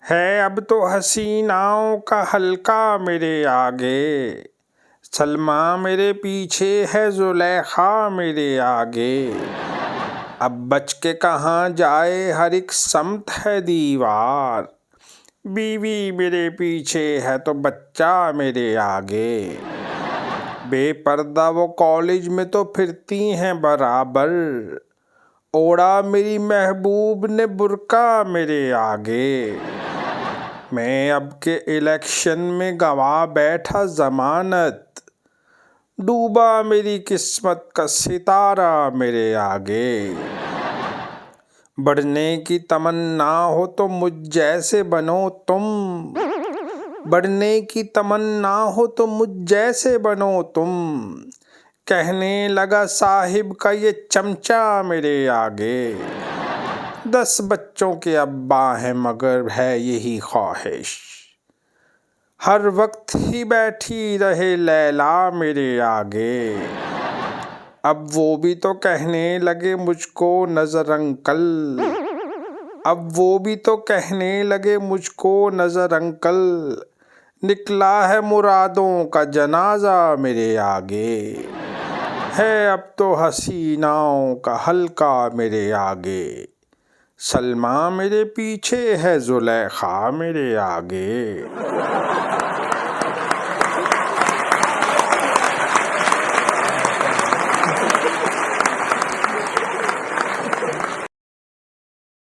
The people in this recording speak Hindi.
है अब तो हसीनाओं का हल्का मेरे आगे, सलमा मेरे पीछे है जुलेखा मेरे आगे। अब बच के कहाँ जाए हर एक समत है दीवार, बीवी मेरे पीछे है तो बच्चा मेरे आगे। बेपर्दा वो कॉलेज में तो फिरती हैं बराबर, ओढ़ा मेरी महबूब ने बुर्का मेरे आगे। मैं अब के इलेक्शन में गवा बैठा जमानत, डूबा मेरी किस्मत का सितारा मेरे आगे। बढ़ने की तमन्ना हो तो मुझ जैसे बनो तुम, बढ़ने की तमन्ना हो तो मुझ जैसे बनो तुम, कहने लगा साहिब का ये चमचा मेरे आगे। 10 बच्चों के अब्बा हैं मगर है यही ख्वाहिश, हर वक्त ही बैठी रहे लैला मेरे आगे। अब वो भी तो कहने लगे मुझको नजर अंकल, अब वो भी तो कहने लगे मुझको नजर अंकल, निकला है मुरादों का जनाजा मेरे आगे। है अब तो हसीनाओं का हल्का मेरे आगे, सलमा मेरे पीछे है जुलेखा मेरे आगे।